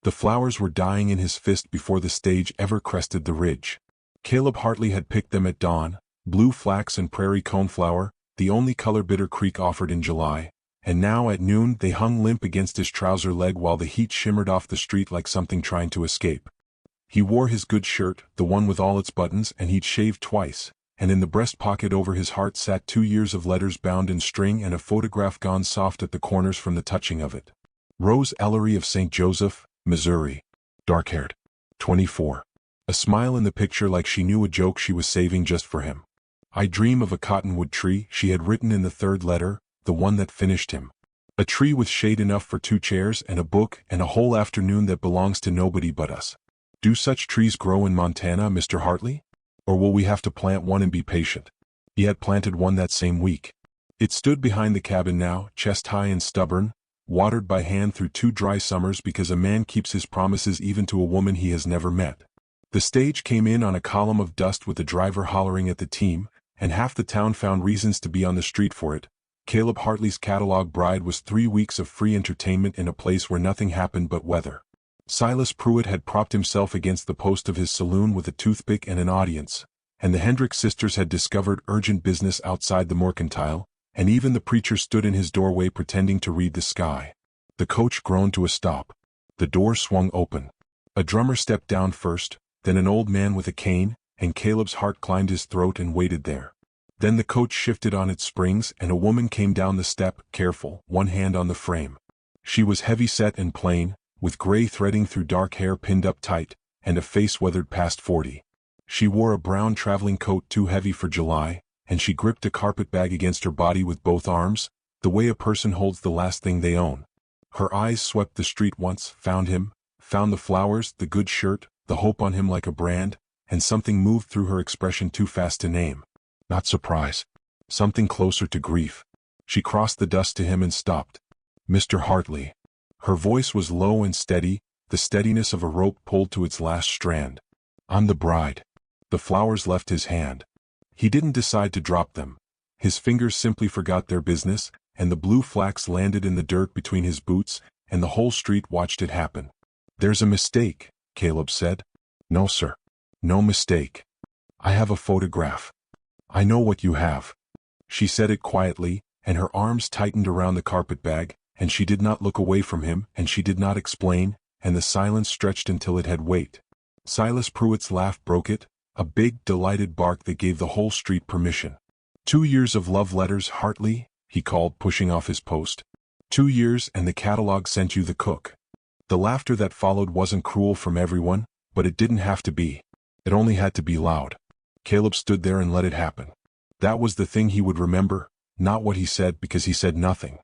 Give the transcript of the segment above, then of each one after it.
The flowers were dying in his fist before the stage ever crested the ridge. Caleb Hartley had picked them at dawn, blue flax and prairie coneflower, the only color Bitter Creek offered in July, and now at noon they hung limp against his trouser leg while the heat shimmered off the street like something trying to escape. He wore his good shirt, the one with all its buttons, and he'd shaved twice, and in the breast pocket over his heart sat 2 years of letters bound in string and a photograph gone soft at the corners from the touching of it. Rose Ellery of St. Joseph, Missouri. Dark-haired. 24. A smile in the picture like she knew a joke she was saving just for him. I dream of a cottonwood tree, she had written in the third letter, the one that finished him. A tree with shade enough for 2 chairs and a book and a whole afternoon that belongs to nobody but us. Do such trees grow in Montana, Mr. Hartley? Or will we have to plant one and be patient? He had planted one that same week. It stood behind the cabin now, chest high and stubborn, watered by hand through 2 dry summers because a man keeps his promises even to a woman he has never met. The stage came in on a column of dust with the driver hollering at the team, and half the town found reasons to be on the street for it. Caleb Hartley's catalog bride was 3 weeks of free entertainment in a place where nothing happened but weather. Silas Pruitt had propped himself against the post of his saloon with a toothpick and an audience, and the Hendricks sisters had discovered urgent business outside the mercantile, and even the preacher stood in his doorway pretending to read the sky. The coach groaned to a stop. The door swung open. A drummer stepped down first, then an old man with a cane, and Caleb's heart climbed his throat and waited there. Then the coach shifted on its springs and a woman came down the step, careful, one hand on the frame. She was heavy-set and plain, with gray threading through dark hair pinned up tight, and a face weathered past 40. She wore a brown traveling coat too heavy for July, and she gripped a carpet bag against her body with both arms, the way a person holds the last thing they own. Her eyes swept the street once, found him, found the flowers, the good shirt, the hope on him like a brand, and something moved through her expression too fast to name. Not surprise. Something closer to grief. She crossed the dust to him and stopped. Mr. Hartley. Her voice was low and steady, the steadiness of a rope pulled to its last strand. I'm the bride. The flowers left his hand. He didn't decide to drop them. His fingers simply forgot their business, and the blue flax landed in the dirt between his boots, and the whole street watched it happen. There's a mistake, Caleb said. No, sir. No mistake. I have a photograph. I know what you have. She said it quietly, and her arms tightened around the carpet bag, and she did not look away from him, and she did not explain, and the silence stretched until it had weight. Silas Pruitt's laugh broke it, a big, delighted bark that gave the whole street permission. 2 years of love letters, Hartley, he called, pushing off his post. 2 years and the catalog sent you the cook. The laughter that followed wasn't cruel from everyone, but it didn't have to be. It only had to be loud. Caleb stood there and let it happen. That was the thing he would remember, not what he said because he said nothing.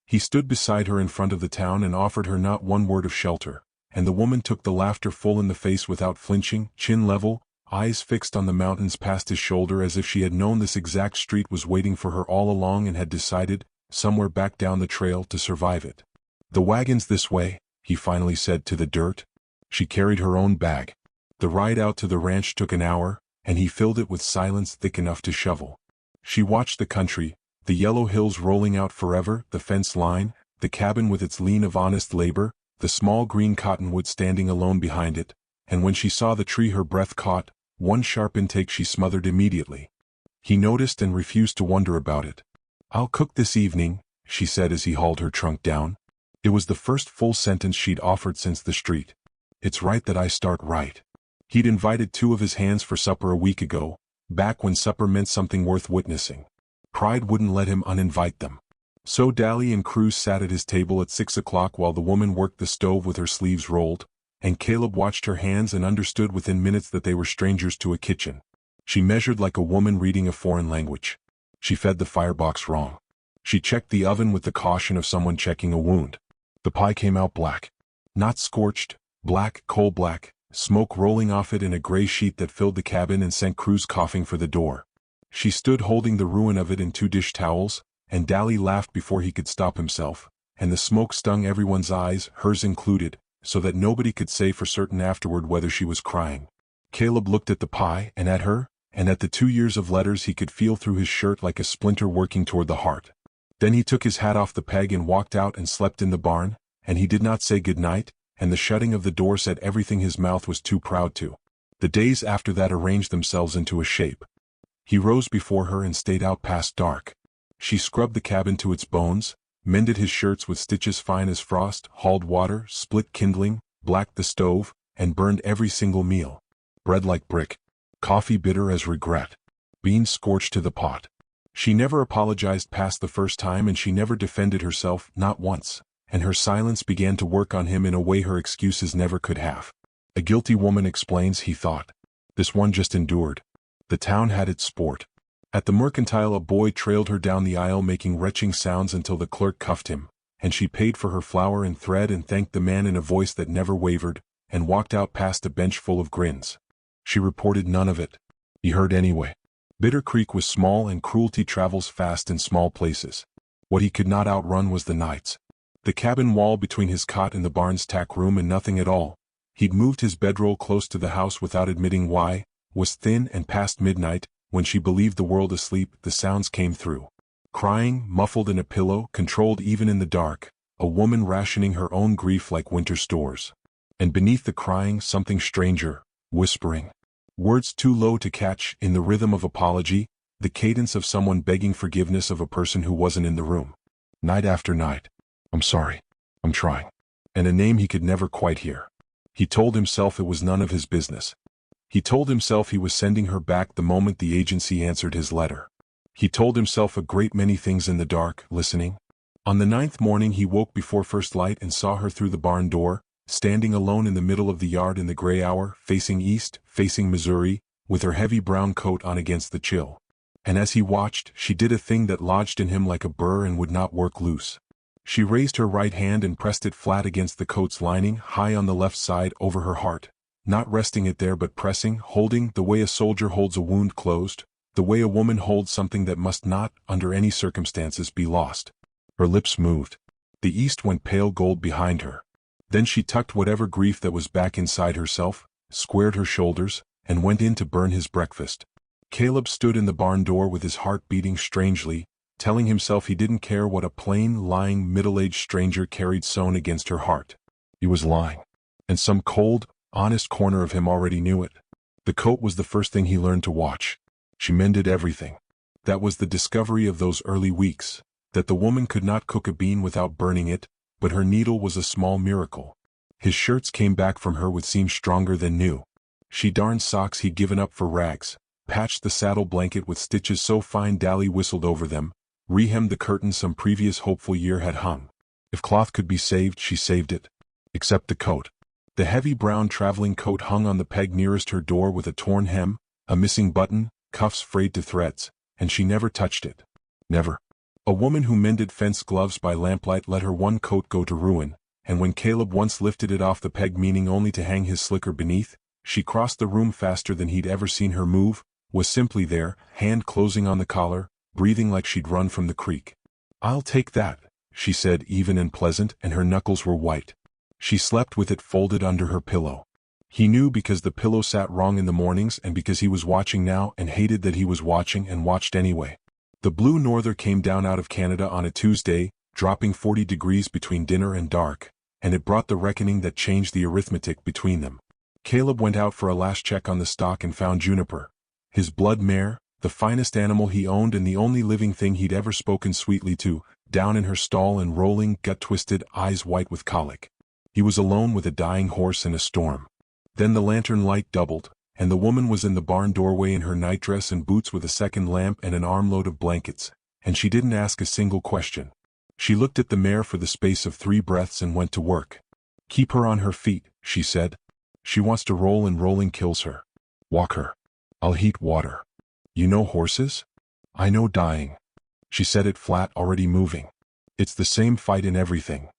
He stood beside her in front of the town and offered her not one word of shelter, and the woman took the laughter full in the face without flinching, chin level, eyes fixed on the mountains past his shoulder as if she had known this exact street was waiting for her all along and had decided, somewhere back down the trail, to survive it. The wagon's this way, he finally said to the dirt. She carried her own bag. The ride out to the ranch took an hour, and he filled it with silence thick enough to shovel. She watched the country, the yellow hills rolling out forever, the fence line, the cabin with its lean of honest labor, the small green cottonwood standing alone behind it, and when she saw the tree her breath caught, one sharp intake she smothered immediately. He noticed and refused to wonder about it. I'll cook this evening, she said as he hauled her trunk down. It was the first full sentence she'd offered since the street. It's right that I start right. He'd invited 2 of his hands for supper a week ago, back when supper meant something worth witnessing. Pride wouldn't let him uninvite them. So Dally and Cruz sat at his table at 6 o'clock while the woman worked the stove with her sleeves rolled, and Caleb watched her hands and understood within minutes that they were strangers to a kitchen. She measured like a woman reading a foreign language. She fed the firebox wrong. She checked the oven with the caution of someone checking a wound. The pie came out black. Not scorched, black, coal black, smoke rolling off it in a gray sheet that filled the cabin and sent Cruz coughing for the door. She stood holding the ruin of it in 2 dish towels, and Dally laughed before he could stop himself, and the smoke stung everyone's eyes, hers included, so that nobody could say for certain afterward whether she was crying. Caleb looked at the pie and at her, and at the 2 years of letters he could feel through his shirt like a splinter working toward the heart. Then he took his hat off the peg and walked out and slept in the barn, and he did not say good night, and the shutting of the door said everything his mouth was too proud to. The days after that arranged themselves into a shape. He rose before her and stayed out past dark. She scrubbed the cabin to its bones, mended his shirts with stitches fine as frost, hauled water, split kindling, blacked the stove, and burned every single meal. Bread like brick, coffee bitter as regret, beans scorched to the pot. She never apologized past the first time, and she never defended herself, not once, and her silence began to work on him in a way her excuses never could have. A guilty woman explains, he thought. This one just endured. The town had its sport. At the mercantile a boy trailed her down the aisle making retching sounds until the clerk cuffed him, and she paid for her flour and thread and thanked the man in a voice that never wavered, and walked out past a bench full of grins. She reported none of it. He heard anyway. Bitter Creek was small and cruelty travels fast in small places. What he could not outrun was the nights. The cabin wall between his cot and the barn's tack room and nothing at all. He'd moved his bedroll close to the house without admitting why, was thin, and past midnight, when she believed the world asleep, the sounds came through. Crying, muffled in a pillow, controlled even in the dark, a woman rationing her own grief like winter stores. And beneath the crying something stranger, whispering. Words too low to catch, in the rhythm of apology, the cadence of someone begging forgiveness of a person who wasn't in the room. Night after night. I'm sorry. I'm trying. And a name he could never quite hear. He told himself it was none of his business. He told himself he was sending her back the moment the agency answered his letter. He told himself a great many things in the dark, listening. On the 9th morning he woke before first light and saw her through the barn door, standing alone in the middle of the yard in the gray hour, facing east, facing Missouri, with her heavy brown coat on against the chill. And as he watched, she did a thing that lodged in him like a burr and would not work loose. She raised her right hand and pressed it flat against the coat's lining, high on the left side, over her heart. Not resting it there but pressing, holding, the way a soldier holds a wound closed, the way a woman holds something that must not, under any circumstances, be lost. Her lips moved. The east went pale gold behind her. Then she tucked whatever grief that was back inside herself, squared her shoulders, and went in to burn his breakfast. Caleb stood in the barn door with his heart beating strangely, telling himself he didn't care what a plain, lying, middle-aged stranger carried sewn against her heart. He was lying. And some cold, honest corner of him already knew it. The coat was the first thing he learned to watch. She mended everything. That was the discovery of those early weeks, that the woman could not cook a bean without burning it, but her needle was a small miracle. His shirts came back from her with seams stronger than new. She darned socks he'd given up for rags, patched the saddle blanket with stitches so fine Dally whistled over them, rehemmed the curtain some previous hopeful year had hung. If cloth could be saved, she saved it. Except the coat. The heavy brown traveling coat hung on the peg nearest her door with a torn hem, a missing button, cuffs frayed to threads, and she never touched it. Never. A woman who mended fence gloves by lamplight let her one coat go to ruin, and when Caleb once lifted it off the peg meaning only to hang his slicker beneath, she crossed the room faster than he'd ever seen her move, was simply there, hand closing on the collar, breathing like she'd run from the creek. "I'll take that," she said, even and pleasant, and her knuckles were white. She slept with it folded under her pillow. He knew because the pillow sat wrong in the mornings and because he was watching now and hated that he was watching and watched anyway. The blue norther came down out of Canada on a Tuesday, dropping 40 degrees between dinner and dark, and it brought the reckoning that changed the arithmetic between them. Caleb went out for a last check on the stock and found Juniper, his blood mare, the finest animal he owned and the only living thing he'd ever spoken sweetly to, down in her stall and rolling, gut-twisted, eyes white with colic. He was alone with a dying horse in a storm. Then the lantern light doubled, and the woman was in the barn doorway in her nightdress and boots with a second lamp and an armload of blankets, and she didn't ask a single question. She looked at the mare for the space of 3 breaths and went to work. "Keep her on her feet," she said. "She wants to roll and rolling kills her. Walk her. I'll heat water. You know horses? I know dying." She said it flat, already moving. "It's the same fight in everything."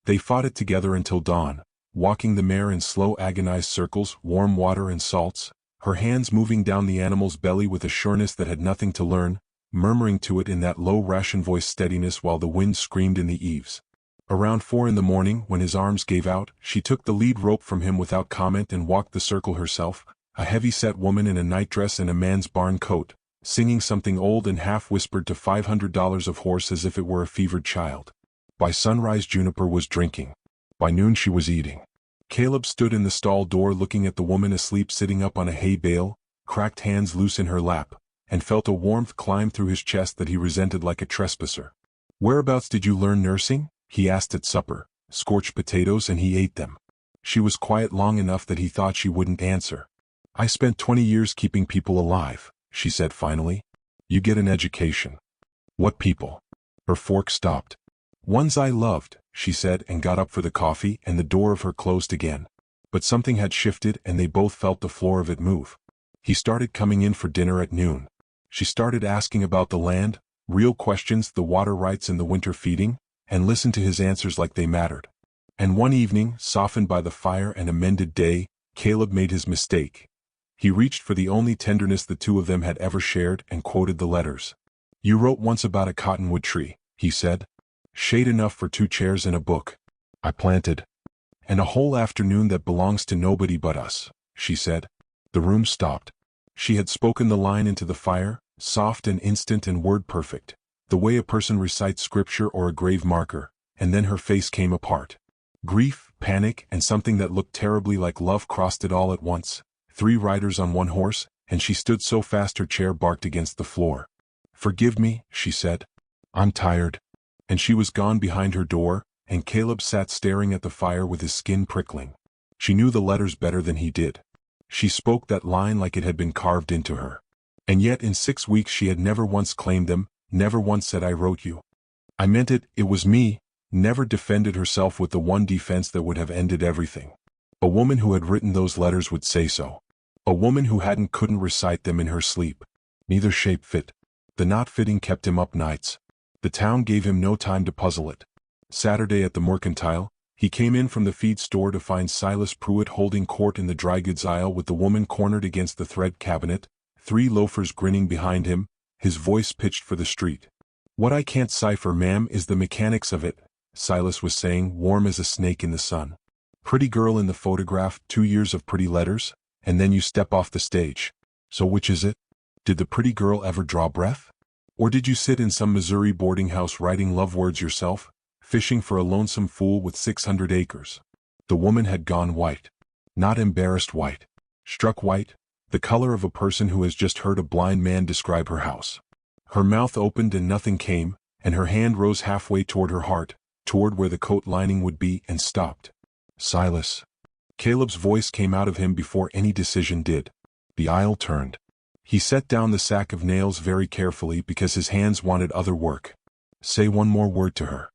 They fought it together until dawn, walking the mare in slow agonized circles, warm water and salts, her hands moving down the animal's belly with a sureness that had nothing to learn, murmuring to it in that low ration voice steadiness while the wind screamed in the eaves. Around 4 in the morning, when his arms gave out, she took the lead rope from him without comment and walked the circle herself, a heavy-set woman in a nightdress and a man's barn coat, singing something old and half-whispered to $500 of horse as if it were a fevered child. By sunrise Juniper was drinking. By noon she was eating. Caleb stood in the stall door looking at the woman asleep sitting up on a hay bale, cracked hands loose in her lap, and felt a warmth climb through his chest that he resented like a trespasser. "Whereabouts did you learn nursing?" he asked at supper. "Scorched potatoes," and he ate them. She was quiet long enough that he thought she wouldn't answer. "I spent 20 years keeping people alive," she said finally. "You get an education." "What people?" Her fork stopped. "Ones I loved," she said, and got up for the coffee, and the door of her closed again. But something had shifted and they both felt the floor of it move. He started coming in for dinner at noon. She started asking about the land, real questions, the water rights and the winter feeding, and listened to his answers like they mattered. And one evening, softened by the fire and a mended day, Caleb made his mistake. He reached for the only tenderness the two of them had ever shared and quoted the letters. "You wrote once about a cottonwood tree," he said. "Shade enough for 2 chairs and a book. I planted. And a whole afternoon that belongs to nobody but us," she said. The room stopped. She had spoken the line into the fire, soft and instant and word perfect, the way a person recites scripture or a grave marker, and then her face came apart. Grief, panic, and something that looked terribly like love crossed it all at once. 3 riders on 1 horse, and she stood so fast her chair barked against the floor. "Forgive me," she said. "I'm tired." And she was gone behind her door, and Caleb sat staring at the fire with his skin prickling. She knew the letters better than he did. She spoke that line like it had been carved into her. And yet in 6 weeks she had never once claimed them, never once said, "I wrote you. I meant it, it was me," never defended herself with the one defense that would have ended everything. A woman who had written those letters would say so. A woman who couldn't recite them in her sleep. Neither shape fit. The not fitting kept him up nights. The town gave him no time to puzzle it. Saturday at the Mercantile, he came in from the feed store to find Silas Pruitt holding court in the dry goods aisle with the woman cornered against the thread cabinet, 3 loafers grinning behind him, his voice pitched for the street. "What I can't cipher, ma'am, is the mechanics of it," Silas was saying, warm as a snake in the sun. "Pretty girl in the photograph, 2 years of pretty letters, and then you step off the stage. So which is it? Did the pretty girl ever draw breath? Or did you sit in some Missouri boarding house writing love words yourself, fishing for a lonesome fool with 600 acres? The woman had gone white. Not embarrassed white. Struck white, the color of a person who has just heard a blind man describe her house. Her mouth opened and nothing came, and her hand rose halfway toward her heart, toward where the coat lining would be, and stopped. "Silas." Caleb's voice came out of him before any decision did. The aisle turned. He set down the sack of nails very carefully because his hands wanted other work. "Say one more word to her.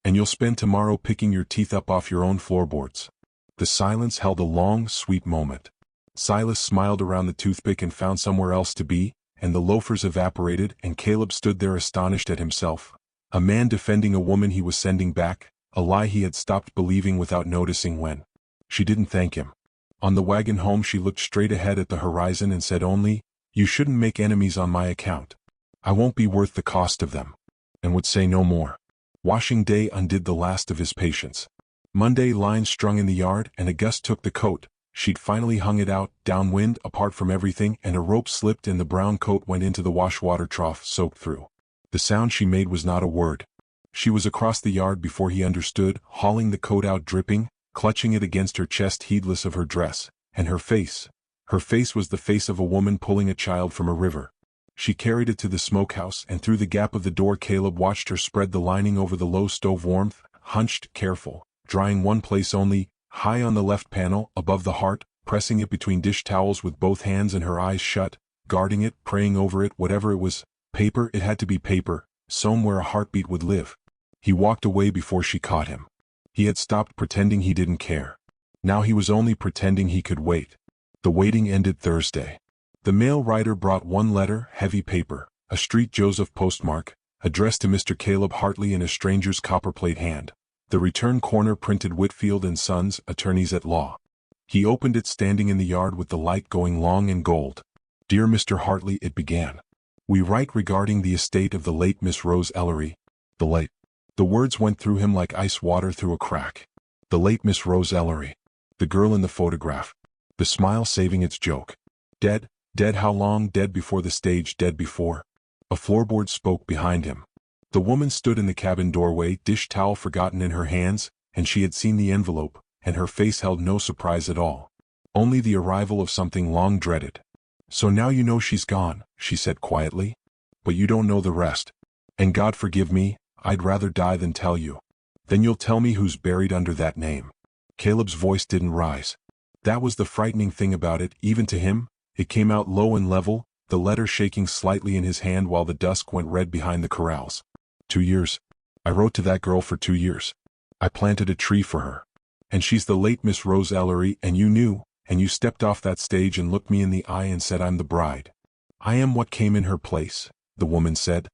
And you'll spend tomorrow picking your teeth up off your own floorboards." The silence held a long, sweet moment. Silas smiled around the toothpick and found somewhere else to be, and the loafers evaporated, and Caleb stood there astonished at himself. A man defending a woman he was sending back, a lie he had stopped believing without noticing when. She didn't thank him. On the wagon home she looked straight ahead at the horizon and said only, "You shouldn't make enemies on my account. I won't be worth the cost of them," and would say no more. Washing day undid the last of his patience. Monday, lines strung in the yard, and a gust took the coat. She'd finally hung it out, downwind, apart from everything, and a rope slipped and the brown coat went into the wash-water trough, soaked through. The sound she made was not a word. She was across the yard before he understood, hauling the coat out dripping, clutching it against her chest heedless of her dress, and her face. Her face was the face of a woman pulling a child from a river. She carried it to the smokehouse, and through the gap of the door Caleb watched her spread the lining over the low stove warmth, hunched, careful, drying one place only, high on the left panel, above the heart, pressing it between dish towels with both hands and her eyes shut, guarding it, praying over it, whatever it was. Paper, it had to be paper, sewn where a heartbeat would live. He walked away before she caught him. He had stopped pretending he didn't care. Now he was only pretending he could wait. The waiting ended Thursday. The mail rider brought 1 letter, heavy paper, a Street Joseph postmark, addressed to Mr. Caleb Hartley in a stranger's copperplate hand. The return corner printed Whitfield and Sons, attorneys at law. He opened it standing in the yard with the light going long and gold. "Dear Mr. Hartley," it began. "We write regarding the estate of the late Miss Rose Ellery." The late. The words went through him like ice water through a crack. The late Miss Rose Ellery. The girl in the photograph. The smile saving its joke. Dead? Dead how long? Dead before the stage, dead before. A floorboard spoke behind him. The woman stood in the cabin doorway, dish towel forgotten in her hands, and she had seen the envelope, and her face held no surprise at all. Only the arrival of something long dreaded. "So now you know she's gone," she said quietly. "But you don't know the rest. And God forgive me, I'd rather die than tell you." "Then you'll tell me who's buried under that name." Caleb's voice didn't rise. That was the frightening thing about it, even to him. It came out low and level, the letter shaking slightly in his hand while the dusk went red behind the corrals. 2 years. I wrote to that girl for 2 years. I planted a tree for her. And she's the late Miss Rose Ellery, and you knew, and you stepped off that stage and looked me in the eye and said I'm the bride. I am what came in her place, the woman said.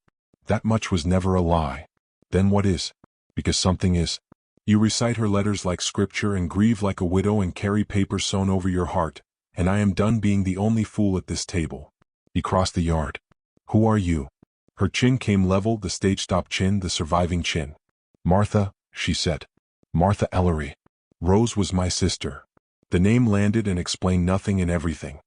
That much was never a lie. Then what is? Because something is. You recite her letters like scripture and grieve like a widow and carry paper sewn over your heart, and I am done being the only fool at this table. He crossed the yard. Who are you? Her chin came level, the stage-stop chin, the surviving chin. Martha, she said. Martha Ellery. Rose was my sister. The name landed and explained nothing and everything.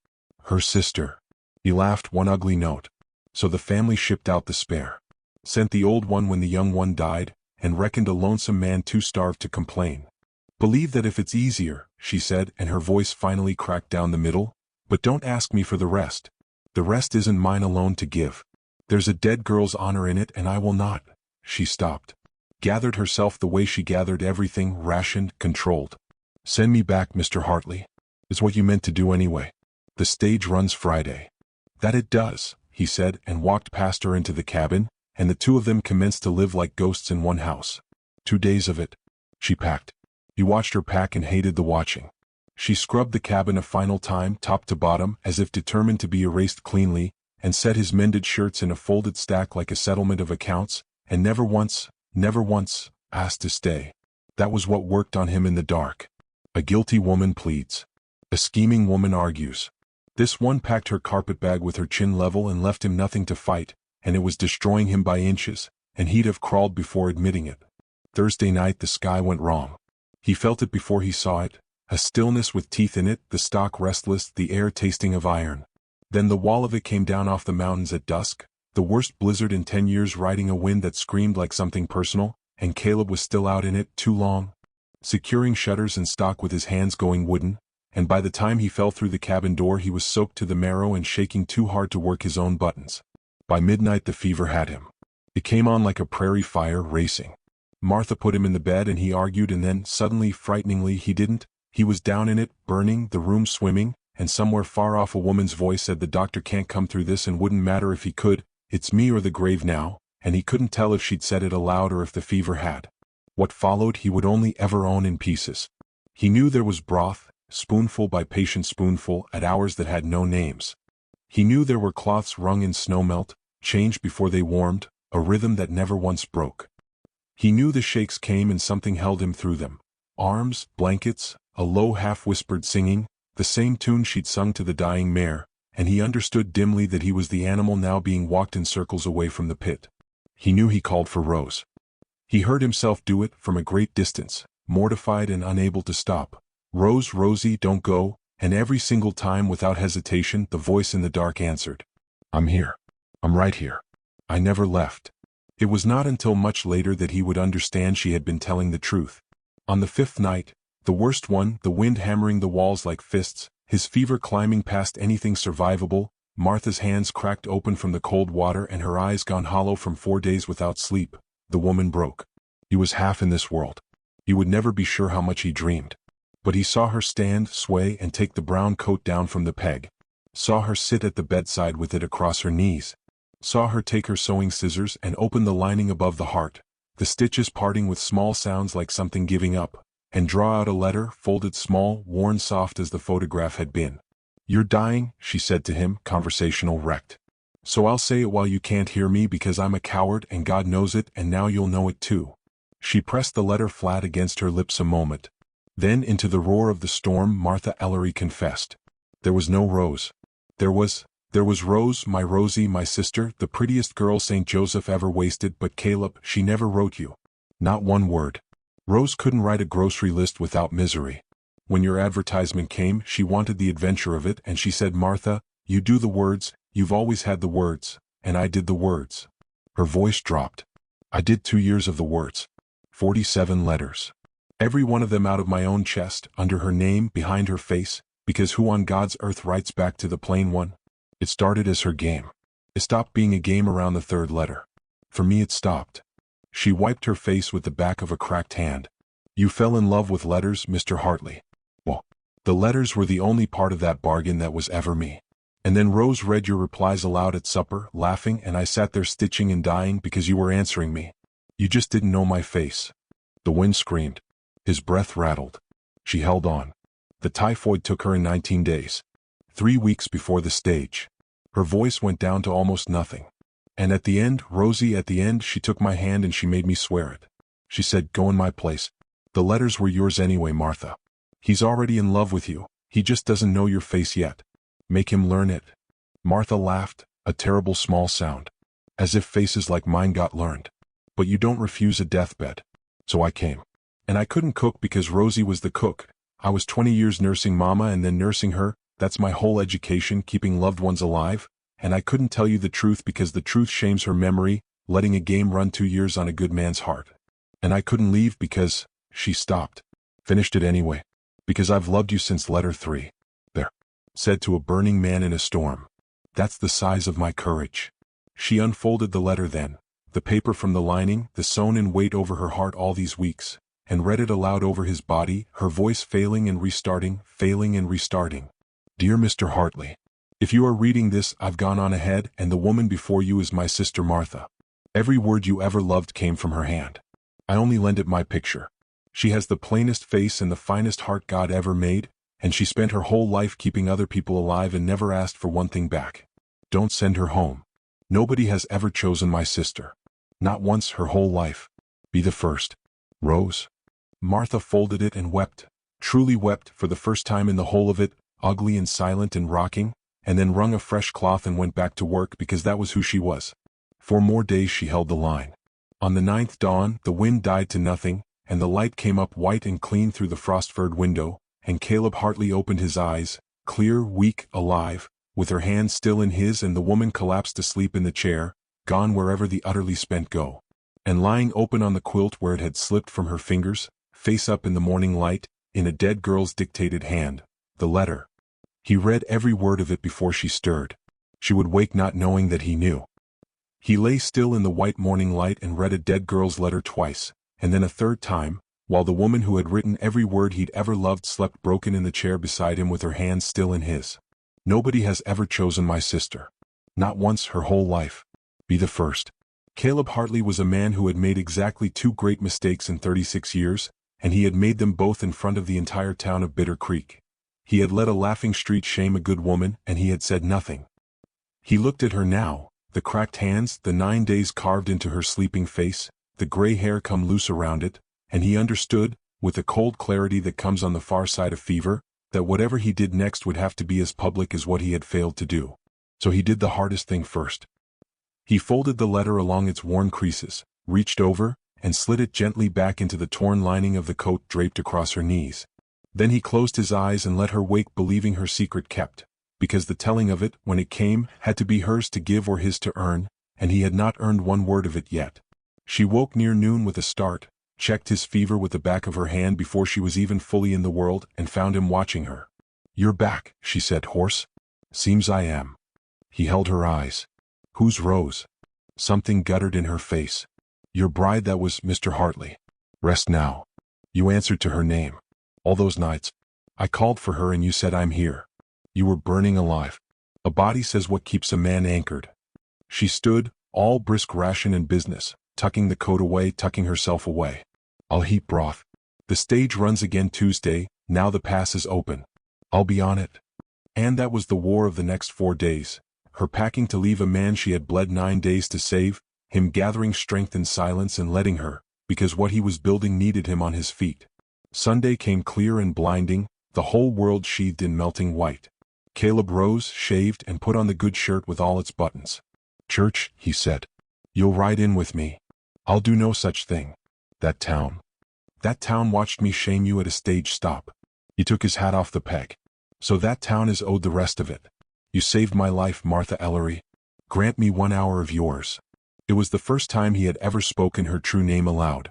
Her sister. He laughed, one ugly note. So the family shipped out the spare. Sent the old one when the young one died, and reckoned a lonesome man too starved to complain. Believe that if it's easier, she said, and her voice finally cracked down the middle, but don't ask me for the rest. The rest isn't mine alone to give. There's a dead girl's honor in it, and I will not. She stopped. Gathered herself the way she gathered everything, rationed, controlled. Send me back, Mr. Hartley. It's what you meant to do anyway. The stage runs Friday. That it does, he said, and walked past her into the cabin, and the two of them commenced to live like ghosts in one house. 2 days of it. She packed. He watched her pack and hated the watching. She scrubbed the cabin a final time, top to bottom, as if determined to be erased cleanly, and set his mended shirts in a folded stack like a settlement of accounts, and never once, asked to stay. That was what worked on him in the dark. A guilty woman pleads. A scheming woman argues. This one packed her carpetbag with her chin level and left him nothing to fight, and it was destroying him by inches, and he'd have crawled before admitting it. Thursday night the sky went wrong. He felt it before he saw it, a stillness with teeth in it, the stock restless, the air tasting of iron. Then the wall of it came down off the mountains at dusk, the worst blizzard in 10 years, riding a wind that screamed like something personal, and Caleb was still out in it, too long. Securing shutters and stock with his hands going wooden, and by the time he fell through the cabin door he was soaked to the marrow and shaking too hard to work his own buttons. By midnight the fever had him. It came on like a prairie fire, racing. Martha put him in the bed and he argued, and then, suddenly, frighteningly, he didn't. He was down in it, burning, the room swimming, and somewhere far off a woman's voice said, "The doctor can't come through this, and wouldn't matter if he could, it's me or the grave now," and he couldn't tell if she'd said it aloud or if the fever had. What followed he would only ever own in pieces. He knew there was broth, spoonful by patient spoonful, at hours that had no names. He knew there were cloths wrung in snowmelt, changed before they warmed, a rhythm that never once broke. He knew the shakes came and something held him through them. Arms, blankets, a low half-whispered singing, the same tune she'd sung to the dying mare, and he understood dimly that he was the animal now being walked in circles away from the pit. He knew he called for Rose. He heard himself do it from a great distance, mortified and unable to stop. "Rose, Rosie, don't go," and every single time without hesitation the voice in the dark answered, "I'm here. I'm right here. I never left." It was not until much later that he would understand she had been telling the truth. On the 5th night, the worst one, the wind hammering the walls like fists, his fever climbing past anything survivable, Martha's hands cracked open from the cold water and her eyes gone hollow from 4 days without sleep, the woman broke. He was half in this world. He would never be sure how much he dreamed. But he saw her stand, sway, and take the brown coat down from the peg. Saw her sit at the bedside with it across her knees. Saw her take her sewing scissors and open the lining above the heart, the stitches parting with small sounds like something giving up, and draw out a letter, folded small, worn soft as the photograph had been. "You're dying," she said to him, conversational wrecked. "So I'll say it while you can't hear me because I'm a coward and God knows it, and now you'll know it too." She pressed the letter flat against her lips a moment. Then into the roar of the storm Martha Ellery confessed. There was no Rose. There was Rose, my Rosie, my sister, the prettiest girl St. Joseph ever wasted, but Caleb, she never wrote you. Not one word. Rose couldn't write a grocery list without misery. When your advertisement came, she wanted the adventure of it, and she said, "Martha, you do the words, you've always had the words, and I did the words." Her voice dropped. "I did 2 years of the words. 47 letters. Every one of them out of my own chest, under her name, behind her face, because who on God's earth writes back to the plain one? It started as her game. It stopped being a game around the third letter. For me it stopped. She wiped her face with the back of a cracked hand. You fell in love with letters, Mr. Hartley. Well, the letters were the only part of that bargain that was ever me. And then Rose read your replies aloud at supper, laughing, and I sat there stitching and dying because you were answering me. You just didn't know my face. The wind screamed. His breath rattled. She held on. The typhoid took her in 19 days. 3 weeks before the stage. Her voice went down to almost nothing. And at the end, Rosie, at the end, she took my hand and she made me swear it. She said, go in my place. The letters were yours anyway, Martha. He's already in love with you. He just doesn't know your face yet. Make him learn it. Martha laughed, a terrible small sound. As if faces like mine got learned. But you don't refuse a deathbed. So I came. And I couldn't cook because Rosie was the cook. I was 20 years nursing Mama and then nursing her. That's my whole education, keeping loved ones alive. And I couldn't tell you the truth because the truth shames her memory, letting a game run 2 years on a good man's heart. And I couldn't leave because, she stopped. Finished it anyway. Because I've loved you since letter 3. There. Said to a burning man in a storm. That's the size of my courage. She unfolded the letter then, the paper from the lining, the sewn in weight over her heart all these weeks, and read it aloud over his body, her voice failing and restarting. Dear Mr. Hartley, if you are reading this, I've gone on ahead, and the woman before you is my sister Martha. Every word you ever loved came from her hand. I only lend it my picture. She has the plainest face and the finest heart God ever made, and she spent her whole life keeping other people alive and never asked for one thing back. Don't send her home. Nobody has ever chosen my sister. Not once her whole life. Be the first. Rose. Martha folded it and wept. Truly wept for the first time in the whole of it, ugly and silent and rocking, and then wrung a fresh cloth and went back to work because that was who she was. 4 more days she held the line. On the 9th dawn, the wind died to nothing, and the light came up white and clean through the frost-furred window, and Caleb Hartley opened his eyes, clear, weak, alive, with her hand still in his, and the woman collapsed asleep in the chair, gone wherever the utterly spent go. And lying open on the quilt where it had slipped from her fingers, face up in the morning light, in a dead girl's dictated hand, the letter. He read every word of it before she stirred. She would wake not knowing that he knew. He lay still in the white morning light and read a dead girl's letter twice, and then a third time, while the woman who had written every word he'd ever loved slept broken in the chair beside him with her hand still in his. Nobody has ever chosen my sister. Not once her whole life. Be the first. Caleb Hartley was a man who had made exactly 2 great mistakes in 36 years, and he had made them both in front of the entire town of Bitter Creek. He had let a laughing street shame a good woman, and he had said nothing. He looked at her now, the cracked hands, the 9 days carved into her sleeping face, the gray hair come loose around it, and he understood, with the cold clarity that comes on the far side of fever, that whatever he did next would have to be as public as what he had failed to do. So he did the hardest thing first. He folded the letter along its worn creases, reached over, and slid it gently back into the torn lining of the coat draped across her knees. Then he closed his eyes and let her wake, believing her secret kept, because the telling of it, when it came, had to be hers to give or his to earn, and he had not earned 1 word of it yet. She woke near noon with a start, checked his fever with the back of her hand before she was even fully in the world, and found him watching her. You're back, she said hoarse. Seems I am. He held her eyes. Who's Rose? Something guttered in her face. Your bride, that was Mr. Hartley. Rest now. You answered to her name. All those nights. I called for her and you said I'm here. You were burning alive. A body says what keeps a man anchored. She stood, all brisk ration and business, tucking the coat away, tucking herself away. I'll heat broth. The stage runs again Tuesday, now the pass is open. I'll be on it. And that was the war of the next 4 days. Her packing to leave a man she had bled 9 days to save, him gathering strength in silence and letting her, because what he was building needed him on his feet. Sunday came clear and blinding, the whole world sheathed in melting white. Caleb rose, shaved, and put on the good shirt with all its buttons. Church, he said. You'll ride in with me. I'll do no such thing. That town watched me shame you at a stage stop. He took his hat off the peg. So that town is owed the rest of it. You saved my life, Martha Ellery. Grant me 1 hour of yours. It was the first time he had ever spoken her true name aloud.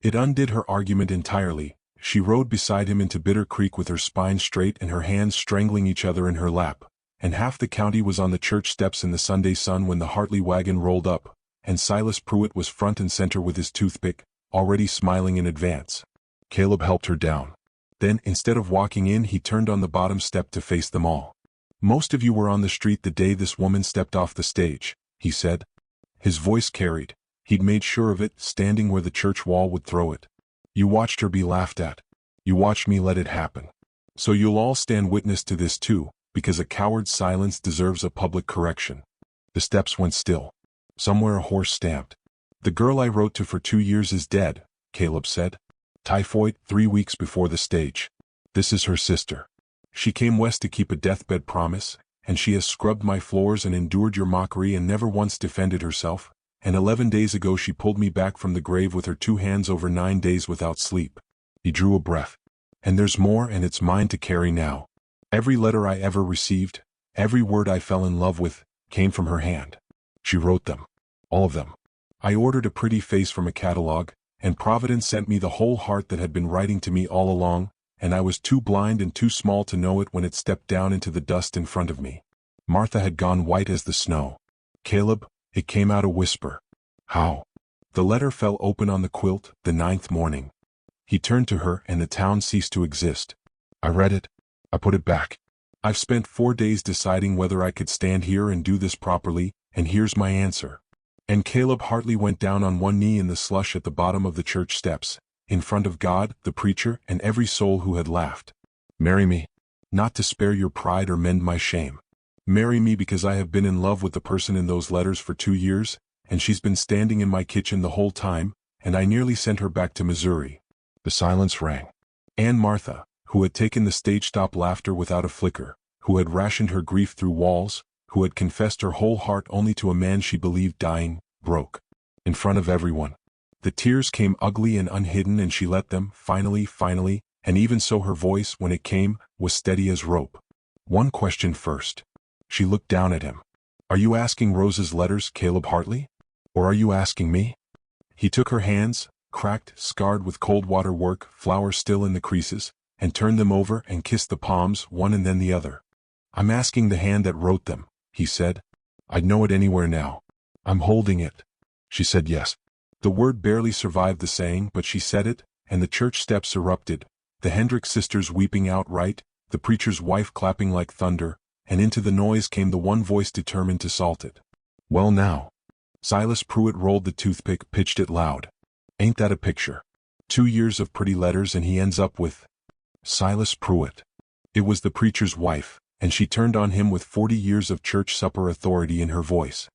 It undid her argument entirely, She rode beside him into Bitter Creek with her spine straight and her hands strangling each other in her lap, and half the county was on the church steps in the Sunday sun when the Hartley wagon rolled up, and Silas Pruitt was front and center with his toothpick, already smiling in advance. Caleb helped her down. Then, instead of walking in, he turned on the bottom step to face them all. "Most of you were on the street the day this woman stepped off the stage," he said. His voice carried. He'd made sure of it, standing where the church wall would throw it. "You watched her be laughed at. You watched me let it happen. So you'll all stand witness to this too, because a coward's silence deserves a public correction." The steps went still. Somewhere a horse stamped. "The girl I wrote to for 2 years is dead," Caleb said. "Typhoid, 3 weeks before the stage. This is her sister. She came west to keep a deathbed promise, and she has scrubbed my floors and endured your mockery and never once defended herself, and 11 days ago she pulled me back from the grave with her 2 hands over 9 days without sleep." He drew a breath. "And there's more, and it's mine to carry now. Every letter I ever received, every word I fell in love with, came from her hand. She wrote them. All of them. I ordered a pretty face from a catalog, and Providence sent me the whole heart that had been writing to me all along, and I was too blind and too small to know it when it stepped down into the dust in front of me." Martha had gone white as the snow. "Caleb," it came out a whisper. "How?" The letter fell open on the quilt, the 9th morning. He turned to her and the town ceased to exist. "I read it. I put it back. I've spent 4 days deciding whether I could stand here and do this properly, and here's my answer." And Caleb Hartley went down on one knee in the slush at the bottom of the church steps, in front of God, the preacher, and every soul who had laughed. "Marry me. Not to spare your pride or mend my shame. Marry me because I have been in love with the person in those letters for 2 years, and she's been standing in my kitchen the whole time, and I nearly sent her back to Missouri." The silence rang. And Martha, who had taken the stage-stop laughter without a flicker, who had rationed her grief through walls, who had confessed her whole heart only to a man she believed dying, broke. In front of everyone. The tears came ugly and unhidden, and she let them, finally, and even so her voice, when it came, was steady as rope. "One question first." She looked down at him. "Are you asking Rose's letters, Caleb Hartley? Or are you asking me?" He took her hands, cracked, scarred with cold water work, flowers still in the creases, and turned them over and kissed the palms, one and then the other. "I'm asking the hand that wrote them," he said. "I'd know it anywhere now. I'm holding it." She said yes. The word barely survived the saying, but she said it, and the church steps erupted, the Hendricks sisters weeping outright, the preacher's wife clapping like thunder, and into the noise came the one voice determined to salt it. "Well now." Silas Pruitt rolled the toothpick, pitched it loud. "Ain't that a picture? 2 years of pretty letters and he ends up with Silas Pruitt." It was the preacher's wife, and she turned on him with 40 years of church supper authority in her voice.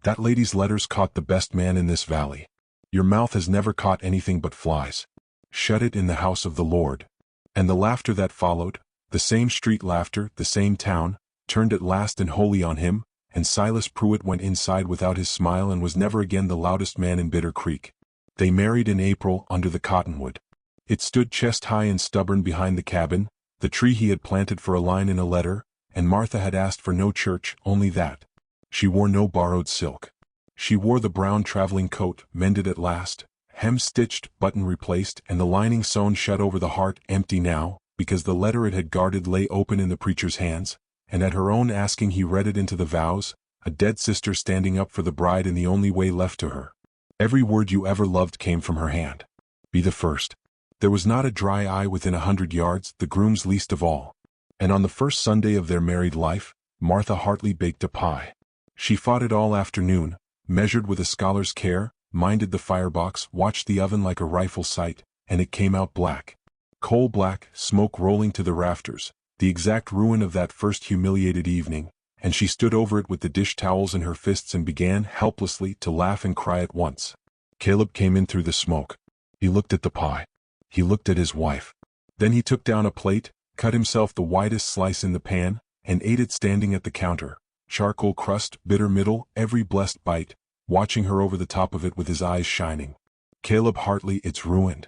"That lady's letters caught the best man in this valley. Your mouth has never caught anything but flies. Shut it in the house of the Lord." And the laughter that followed, the same street laughter, the same town, turned at last and wholly on him, and Silas Pruitt went inside without his smile and was never again the loudest man in Bitter Creek. They married in April under the cottonwood. It stood chest-high and stubborn behind the cabin, the tree he had planted for a line in a letter, and Martha had asked for no church, only that. She wore no borrowed silk. She wore the brown traveling coat, mended at last, hem stitched, button replaced, and the lining sewn shut over the heart, empty now, because the letter it had guarded lay open in the preacher's hands, and at her own asking he read it into the vows, a dead sister standing up for the bride in the only way left to her. Every word you ever loved came from her hand. Be the first. There was not a dry eye within 100 yards, the groom's least of all. And on the first Sunday of their married life, Martha Hartley baked a pie. She fought it all afternoon, measured with a scholar's care, minded the firebox, watched the oven like a rifle sight, and it came out black. Coal black, smoke rolling to the rafters, the exact ruin of that first humiliated evening, and she stood over it with the dish towels in her fists and began, helplessly, to laugh and cry at once. Caleb came in through the smoke. He looked at the pie. He looked at his wife. Then he took down a plate, cut himself the widest slice in the pan, and ate it standing at the counter. Charcoal crust, bitter middle, every blessed bite, watching her over the top of it with his eyes shining. "Caleb Hartley, it's ruined."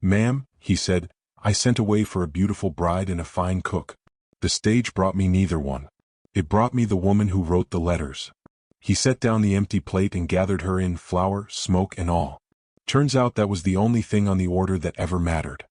"Ma'am," he said, "I sent away for a beautiful bride and a fine cook. The stage brought me neither one. It brought me the woman who wrote the letters." He set down the empty plate and gathered her in, flour, smoke, and all. Turns out that was the only thing on the order that ever mattered.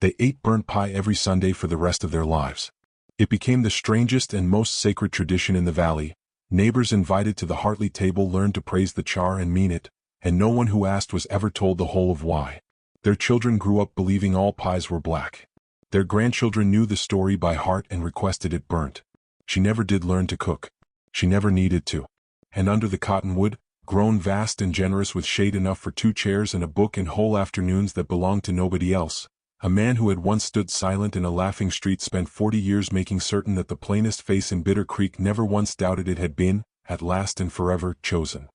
They ate burnt pie every Sunday for the rest of their lives. It became the strangest and most sacred tradition in the valley. Neighbors invited to the Hartley table learned to praise the char and mean it, and no one who asked was ever told the whole of why. Their children grew up believing all pies were black. Their grandchildren knew the story by heart and requested it burnt. She never did learn to cook. She never needed to. And under the cottonwood, grown vast and generous with shade enough for 2 chairs and a book and whole afternoons that belonged to nobody else, a man who had once stood silent in a laughing street spent 40 years making certain that the plainest face in Bitter Creek never once doubted it had been, at last and forever, chosen.